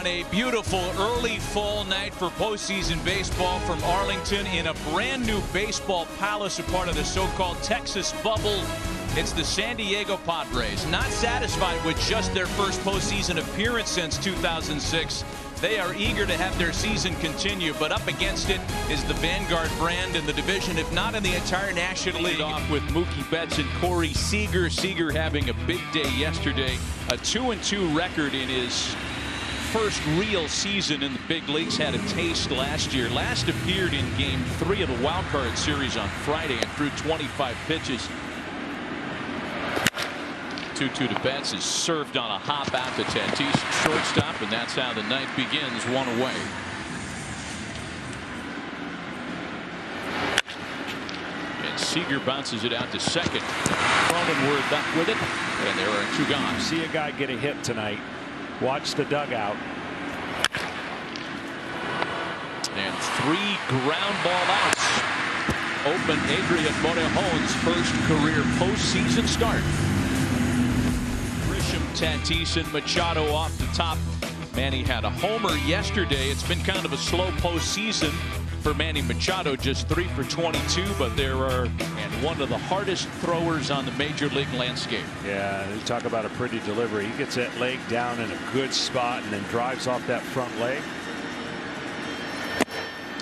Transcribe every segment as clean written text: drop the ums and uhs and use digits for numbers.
on a beautiful early fall night for postseason baseball from Arlington in a brand new baseball palace, a part of the so-called Texas bubble. It's the San Diego Padres. Not satisfied with just their first postseason appearance since 2006. They are eager to have their season continue, but up against it is the Vanguard brand in the division, if not in the entire National League. Off with Mookie Betts and Corey Seager. Seager having a big day yesterday. A 2-2 record in his first real season in the big leagues. Had a taste last year. Last appeared in Game 3 of the wild card series on Friday and threw 25 pitches. 2-2 to Betts is served on a hop out to Tatis, shortstop, and that's how the night begins, one away. And Seager bounces it out to second. Cronenworth up with it, and there are two gone. See a guy get a hit tonight. Watch the dugout. And 3 ground ball outs. Open Adrian Morejon's first career postseason start. Tatis and Machado off the top. Manny had a homer yesterday. It's been kind of a slow postseason for Manny Machado, just 3 for 22, but there are one of the hardest throwers on the major league landscape. Yeah, you talk about a pretty delivery. He gets that leg down in a good spot and then drives off that front leg.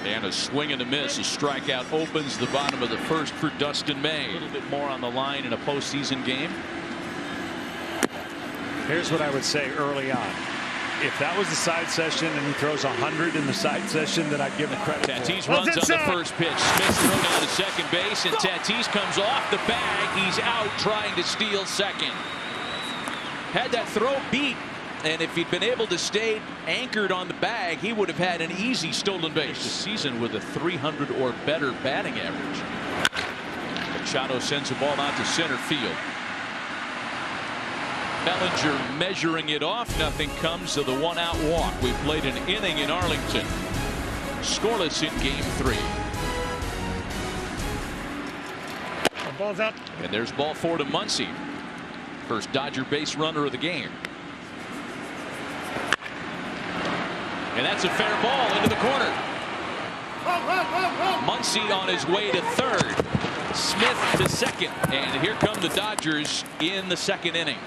And a swing and a miss. A strikeout opens the bottom of the first for Dustin May. A little bit more on the line in a postseason game. Here's what I would say early on. If that was the side session and he throws 100 in the side session, then I'd give him credit. Tatis runs on the first pitch. Smith thrown down to second base, and Tatis comes off the bag. He's out trying to steal second. Had that throw beat, and if he'd been able to stay anchored on the bag, he would have had an easy stolen base. The season with a 300 or better batting average. Machado sends the ball out to center field. Bellinger measuring it off. Nothing comes of the 1-out walk. We played an inning in Arlington. Scoreless in Game 3. Ball's up. And there's ball 4 to Muncy. First Dodger base runner of the game. And that's a fair ball into the corner. Muncy on his way to third. Smith to second. And here come the Dodgers in the second inning.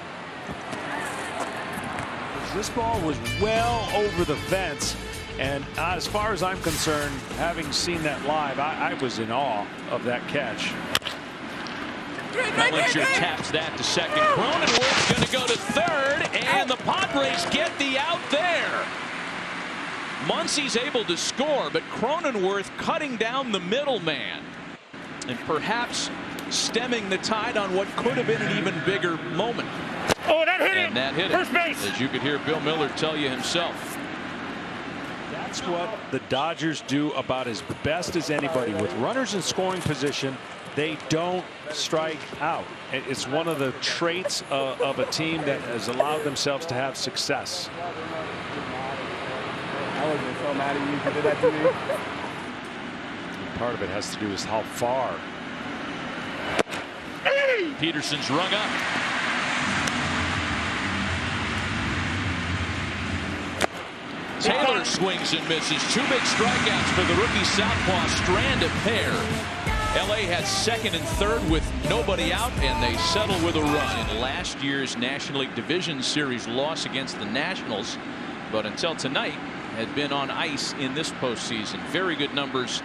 This ball was well over the fence, and as far as I'm concerned, having seen that live, I was in awe of that catch. Bellinger taps that to second. Cronenworth's going to go to third, and the Padres get the out there. Muncy's able to score, but Cronenworth cutting down the middleman and perhaps stemming the tide on what could have been an even bigger moment. Oh, that hit him! And that hit him. First base. As you could hear Bill Miller tell you himself. That's what the Dodgers do about as best as anybody. With runners in scoring position, they don't strike out. It's one of the traits of a team that has allowed themselves to have success. I wasn't so mad at you if you did that to me. And part of it has to do with how far. Peterson's rung up. Taylor swings and misses. 2 big strikeouts for the rookie southpaw strand of pair. LA had second and third with nobody out, and they settle with a run in last year's National League Division Series loss against the Nationals, but until tonight had been on ice in this postseason. Very good numbers.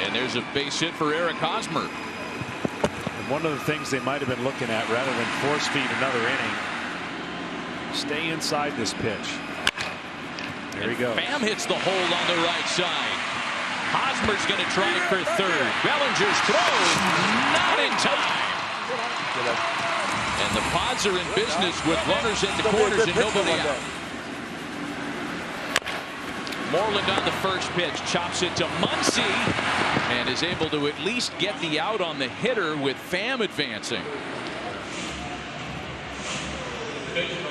And there's a base hit for Eric Hosmer. And one of the things they might have been looking at, rather than force feed another inning, stay inside this pitch. There he goes. Pham hits the hold on the right side. Hosmer's going to try for third. Bellinger's throw not in time. And the Pods are in business with runners at the corners and nobody out. Moreland on the first pitch, chops it to Muncy, and is able to at least get the out on the hitter with Pham advancing.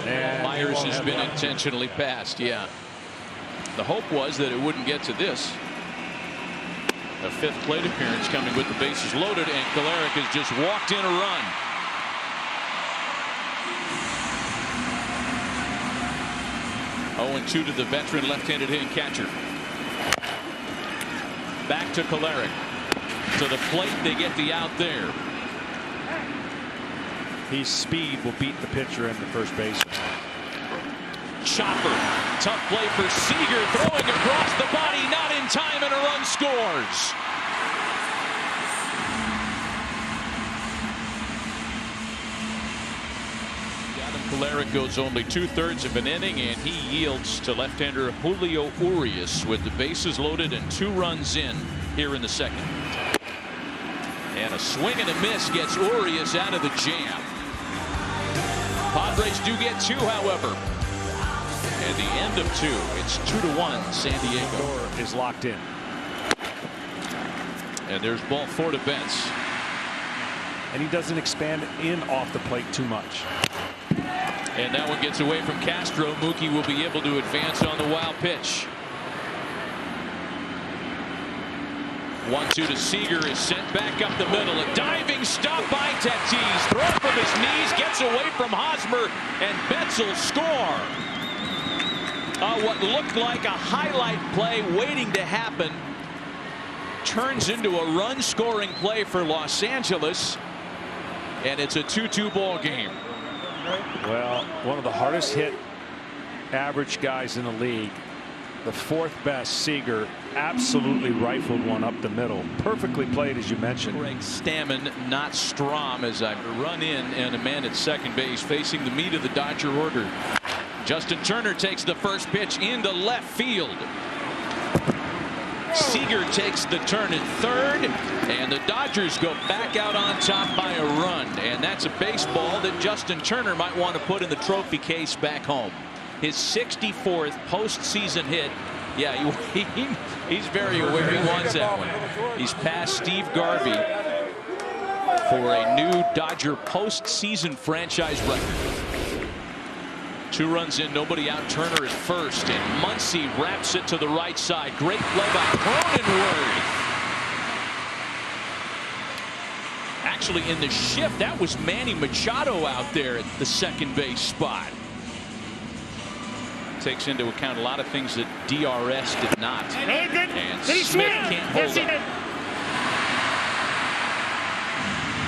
And Myers has been intentionally passed. Yeah. The hope was that it wouldn't get to this. A 5th plate appearance coming with the bases loaded, and Kolarek has just walked in a run. 0-2 to the veteran left-handed hitting catcher. Back to Kolarek. To the plate, they get the out there. His speed will beat the pitcher and the first baseman. Chopper. Tough play for Seager, throwing across the body, not in time, and a run scores. Kolarek goes only 2/3 of an inning, and he yields to left-hander Julio Urias with the bases loaded and 2 runs in here in the second. And a swing and a miss gets Urias out of the jam. Padres do get 2, however. And the end of 2. It's 2-1 San Diego. Door is locked in. And there's ball 4 to Betts. And he doesn't expand in off the plate too much. And that one gets away from Castro. Mookie will be able to advance on the wild pitch. 1-2 to Seager is sent back up the middle. A diving stop by Tatis. Throw from his knees, gets away from Hosmer, and Betts will score. What looked like a highlight play waiting to happen turns into a run-scoring play for Los Angeles, and it's a 2-2 ball game. Well, one of the hardest hit average guys in the league, the 4th best, Seager, absolutely rifled one up the middle. Perfectly played, as you mentioned. Greg Stammen, not Strom, as I run in, and a man at second base facing the meat of the Dodger order. Justin Turner takes the first pitch into left field. Seager takes the turn at third, and the Dodgers go back out on top by a run. And that's a baseball that Justin Turner might want to put in the trophy case back home. His 64th postseason hit. Yeah, he's very aware he wants that one. He's passed Steve Garvey for a new Dodger postseason franchise record. 2 runs in, nobody out. Turner at first, and Muncy wraps it to the right side. Great play by Cronenworth. Actually, in the shift, that was Manny Machado out there at the second base spot. Takes into account a lot of things that DRS did not. And Smith can't hold it.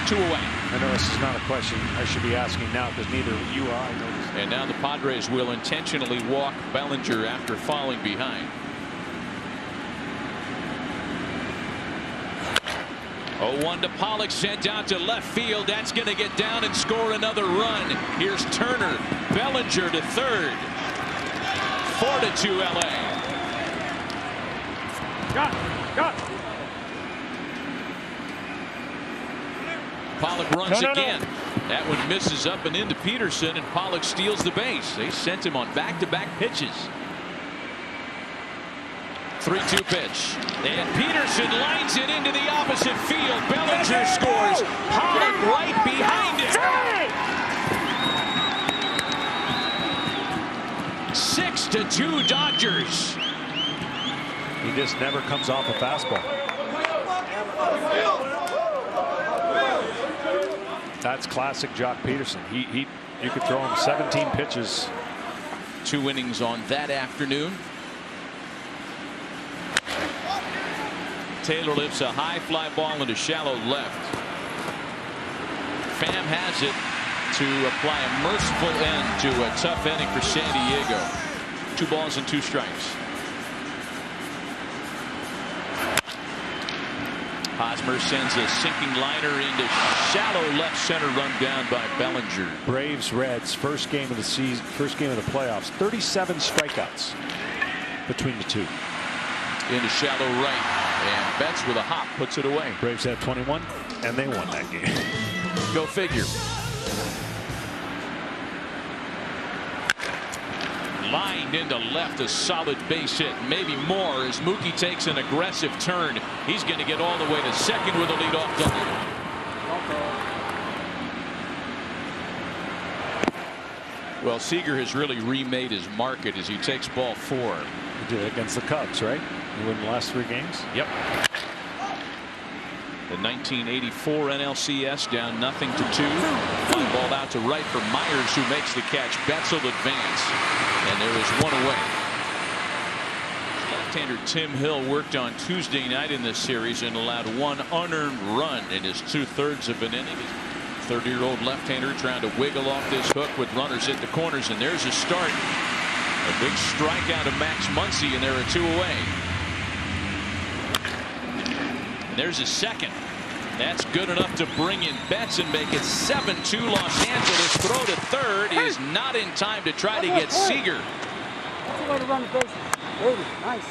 2 away. I know this is not a question I should be asking now because neither you or I know this. And now the Padres will intentionally walk Bellinger after falling behind. 0-1 to Pollock, sent out to left field. That's going to get down and score another run. Here's Turner. Bellinger to third. 4-2 LA. Got. Pollock runs again. That one misses up and into Peterson, and Pollock steals the base. They sent him on back-to-back pitches. 3-2 pitch. And Peterson lines it into the opposite field. Bellinger scores. Pollock right behind it. 6-2 Dodgers. He just never comes off a fastball. That's classic Jock Peterson. You could throw him 17 pitches. 2 innings on that afternoon. Taylor lifts a high fly ball into shallow left. Pham has it to apply a merciful end to a tough inning for San Diego. 2 balls and 2 strikes. Hosmer sends a sinking liner into shallow left center, run down by Bellinger. Braves Reds, first game of the season, first game of the playoffs. 37 strikeouts between the 2. Into shallow right, and Betts with a hop puts it away. Braves had 21, and they won that game. Go figure. Lined into left, a solid base hit, maybe more, as Mookie takes an aggressive turn. He's going to get all the way to second with a leadoff double. Well, Seager has really remade his market as he takes ball 4. He did it against the Cubs, right? He won the last 3 games. Yep. The 1984 NLCS down 0-2. Fly ball out to right for Myers, who makes the catch. Betzel advance, and there is one away. Left-hander Tim Hill worked on Tuesday night in this series and allowed one unearned run in his 2/3 of an inning. 30-year-old left-hander trying to wiggle off this hook with runners at the corners, and there's a start. A big strikeout of Max Muncy, and there are 2 away. And there's a second. That's good enough to bring in Betts and make it 7-2 Los Angeles. Throw to third is not in time to try to get Seager. That's the way to run the bases. Baby, nice.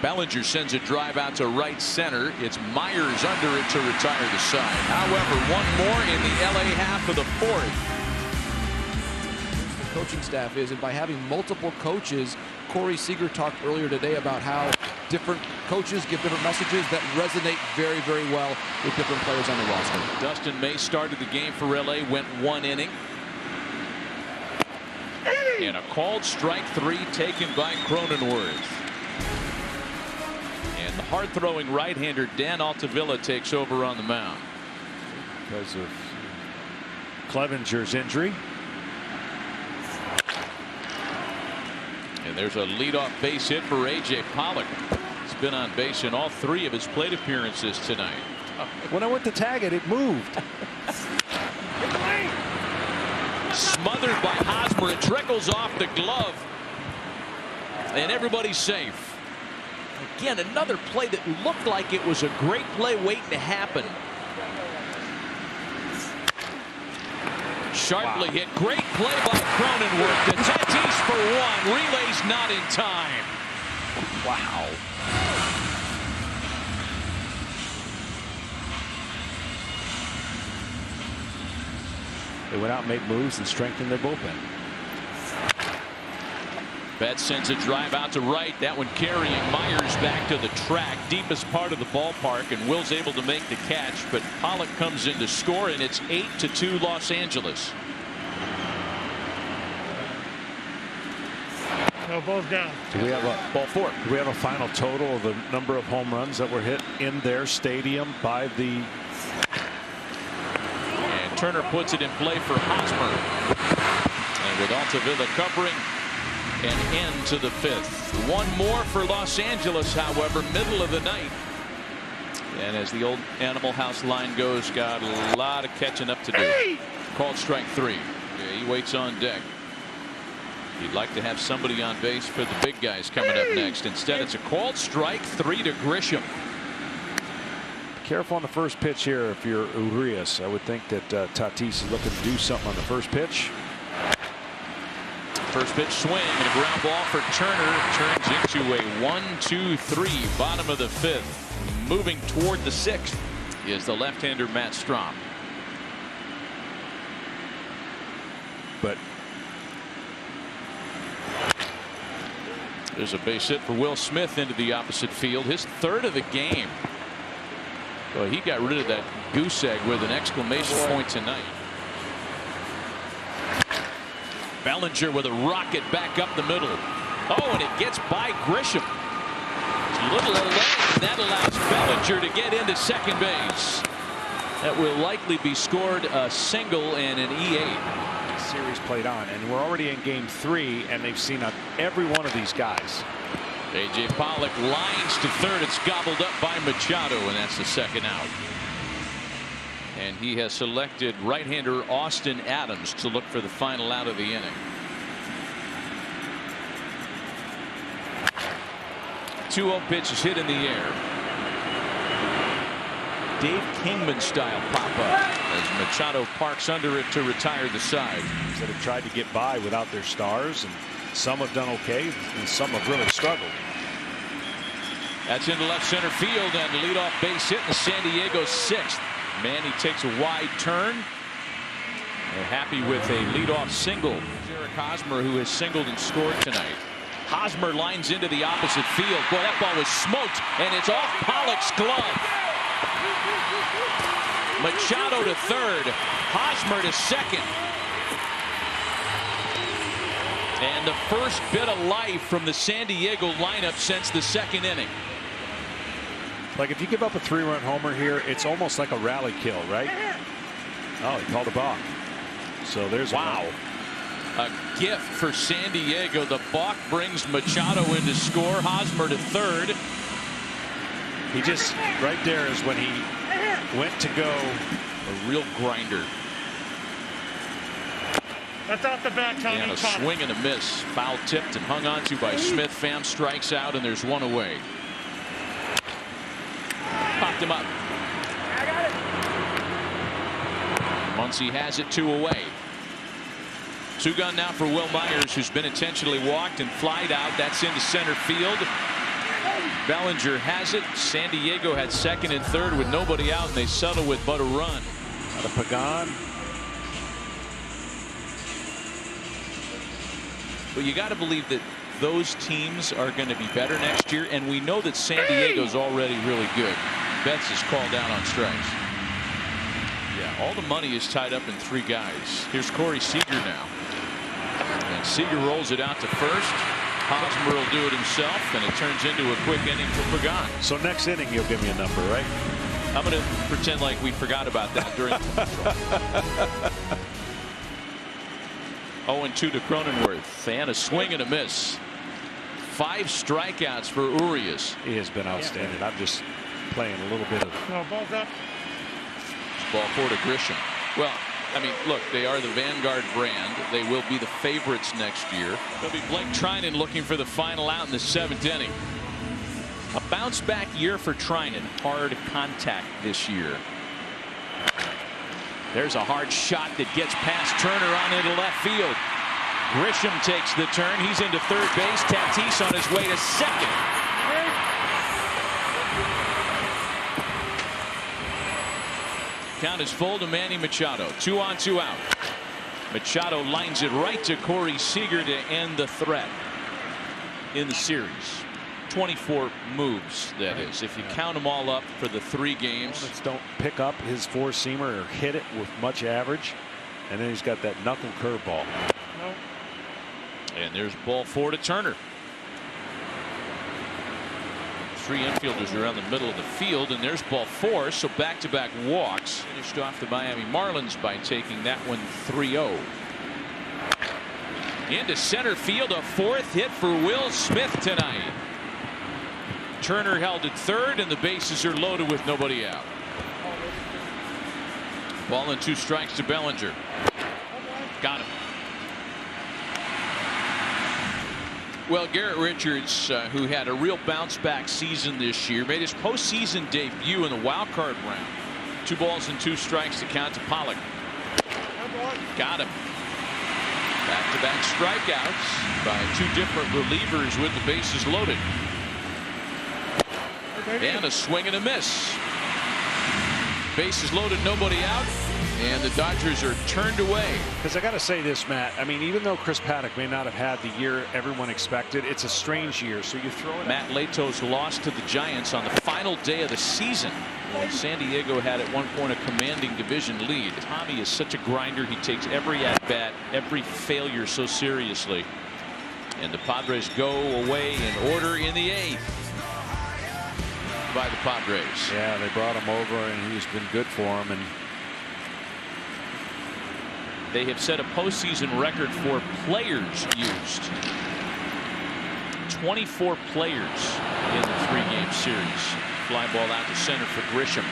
Bellinger sends a drive out to right center. It's Myers under it to retire the side. However, one more in the LA half of the 4th. The coaching staff is, and by having multiple coaches, Corey Seager talked earlier today about how different coaches give different messages that resonate very, very well with different players on the roster. Dustin May started the game for LA, went 1 inning. And a called strike 3 taken by Cronenworth. And the hard-throwing right-hander Dan Altavilla takes over on the mound. Because of Clevenger's injury. And there's a leadoff base hit for A.J. Pollock. He's been on base in all 3 of his plate appearances tonight. When I went to tag it, it moved. Smothered by Hosmer. It trickles off the glove. And everybody's safe. Again, another play that looked like it was a great play waiting to happen. Sharply hit. Great play by Cronenworth. To Tatis for 1. Relays not in time. Wow. They went out and made moves and strengthened their bullpen. Betts sends a drive out to right. That one carrying Myers back to the track, deepest part of the ballpark, and Will's able to make the catch, but Pollock comes in to score, and it's 8-2 Los Angeles. No, ball's down. Do we have a Ball 4. Do we have a final total of the number of home runs that were hit in their stadium by the? And Turner puts it in play for Hosmer. And with Altavilla covering, an end to the 5th. One more for Los Angeles, however, middle of the night. And as the old Animal House line goes, got a lot of catching up to do. Called strike 3. Yeah, he waits on deck. He'd like to have somebody on base for the big guys coming up next. Instead, it's a called strike 3 to Grisham. Careful on the first pitch here if you're Urias. I would think that Tatis is looking to do something on the first pitch. First pitch swing and a ground ball for Turner. Turns into a 1-2-3 bottom of the 5th. Moving toward the 6th is the left-hander Matt Strom. But there's a base hit for Will Smith into the opposite field. His 3rd of the game. Well, he got rid of that goose egg with an exclamation point tonight. Bellinger with a rocket back up the middle. Oh, and it gets by Grisham. It's a little away, and that allows Bellinger to get into second base. That will likely be scored a single and an E8. Series played on, and we're already in game 3, and they've seen every one of these guys. A.J. Pollock lines to third. It's gobbled up by Machado, and that's the second out. And he has selected right-hander Austin Adams to look for the final out of the inning. 2-0 pitch is hit in the air. Dave Kingman style pop-up as Machado parks under it to retire the side. That have tried to get by without their stars, and some have done okay, and some have really struggled. That's into left center field, and leadoff base hit in the San Diego 6th. Manny takes a wide turn. They're happy with a leadoff single. Eric Hosmer, who has singled and scored tonight. Hosmer lines into the opposite field. Boy, that ball was smoked, and it's off Pollock's glove. Machado to 3rd. Hosmer to 2nd. And the first bit of life from the San Diego lineup since the second inning. Like if you give up a 3-run homer here, it's almost like a rally kill, right? Oh, he called a balk. So there's a gift for San Diego. The balk brings Machado in to score. Hosmer to third. He just right there is when he went to go. A real grinder. That's off the bat, Tony. And a swing and a miss. Foul tipped and hung onto by Smith. Pham strikes out, and there's one away. Popped him up. I got it. Muncy has it 2 away. 2 gun now for Will Myers, who's been intentionally walked and flied out. That's into center field. Bellinger has it. San Diego had second and third with nobody out, and they settle with but a run. Out of Pagan. But you got to believe that those teams are going to be better next year, and we know that San Diego's already really good. Betts is called down on strikes. Yeah, all the money is tied up in 3 guys. Here's Corey Seager now. And Seager rolls it out to first. Hosmer will do it himself, and it turns into a quick inning for Pagan. So next inning, you'll give me a number, right? I'm going to pretend like we forgot about that during the 0-2 to Cronenworth, and a swing and a miss. 5 strikeouts for Urias. He has been outstanding. I'm just playing a little bit of. No, balls up. Ball 4 to Grisham. Well, I mean, look, they are the Vanguard brand. They will be the favorites next year. It'll be Blake Trinan looking for the final out in the 7th inning. A bounce back year for Trinan. Hard contact this year. There's a hard shot that gets past Turner on into left field. Grisham takes the turn. He's into third base. Tatis on his way to second. Count is full to Manny Machado. 2 on, 2 out. Machado lines it right to Corey Seager to end the threat in the series. 24 moves, that is, if you count them all up for the 3 games. Opponents don't pick up his 4-seamer or hit it with much average, and then he's got that knuckle curveball. No. And there's ball 4 to Turner. 3 infielders around the middle of the field, and there's ball 4. So back-to-back walks. Finished off the Miami Marlins by taking that one 3-0. Into center field, a 4th hit for Will Smith tonight. Turner held at third, and the bases are loaded with nobody out. Ball and 2 strikes to Bellinger. Got him. Well, Garrett Richards, who had a real bounce back season this year, made his postseason debut in the wild card round. 2 balls and 2 strikes to count to Pollock. Got him. Back-to-back strikeouts by 2 different relievers with the bases loaded. And a swing and a miss. Bases loaded, nobody out, and the Dodgers are turned away. Because I got to say this, Matt. I mean, even though Chris Paddock may not have had the year everyone expected, it's a strange year. So you throw it. Matt Latos lost to the Giants on the final day of the season. When San Diego had at one point a commanding division lead. Tommy is such a grinder. He takes every at-bat, every failure so seriously. And the Padres go away in order in the 8th. By the Padres. Yeah, they brought him over, and he's been good for him. And they have set a postseason record for players used. 24 players in the 3-game series. Fly ball out to center for Grisham.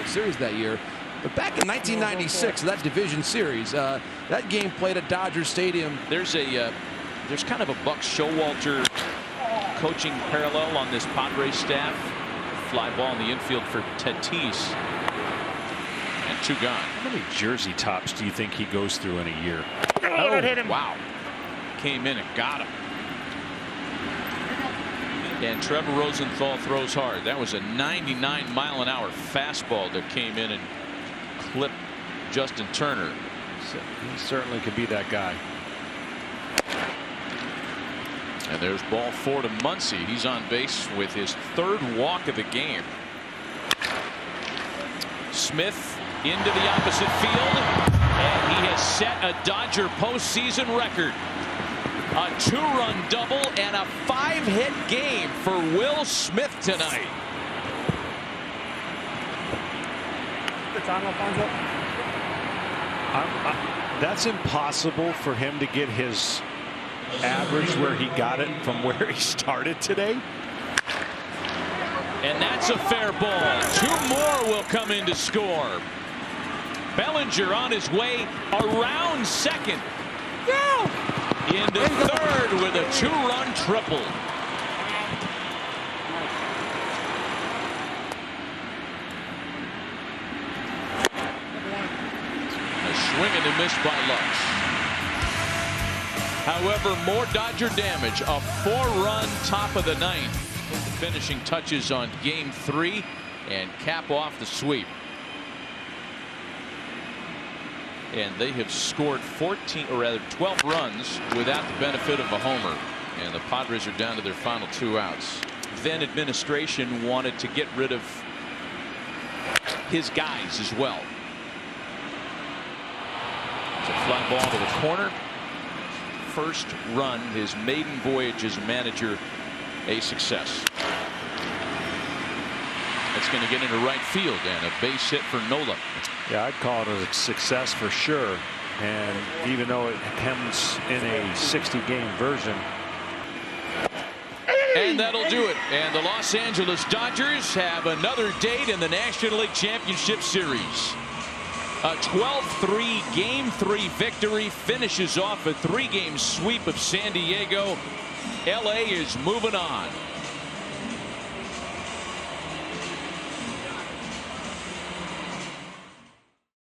Series that year. But back in 1996, that division series, that game played at Dodger Stadium. There's kind of a Buck Showalter coaching parallel on this Padres staff. Fly ball in the infield for Tatis. And 2 gone. how many jersey tops do you think he goes through in a year? Oh, that hit him. Wow. Came in and got him. And Trevor Rosenthal throws hard. That was a 99-mile-an-hour fastball that came in and clipped Justin Turner. He certainly could be that guy. And there's ball 4 to Muncy. He's on base with his 3rd walk of the game. Smith into the opposite field, and he has set a Dodger postseason record. A 2-run double and a 5-hit game for Will Smith tonight. Good time, Alfonso. That's impossible for him to get his average where he got it from where he started today. And that's a fair ball. 2 more will come in to score. Bellinger on his way around second. Into third with a 2-run triple. A swing and a miss by Lux. However, more Dodger damage. A 4-run top of the 9th. Finishing touches on game 3 and cap off the sweep. And they have scored 12 runs without the benefit of a homer. And the Padres are down to their final 2 outs. Then administration wanted to get rid of his guys as well. It's a fly ball to the corner. First run, his maiden voyage as a manager, a success. It's going to get into right field and a base hit for Nola. Yeah, I'd call it a success for sure. And even though it comes in a 60-game version. And that'll do it. And the Los Angeles Dodgers have another date in the National League Championship Series. A 12-3 Game 3 victory finishes off a 3-game sweep of San Diego. LA is moving on.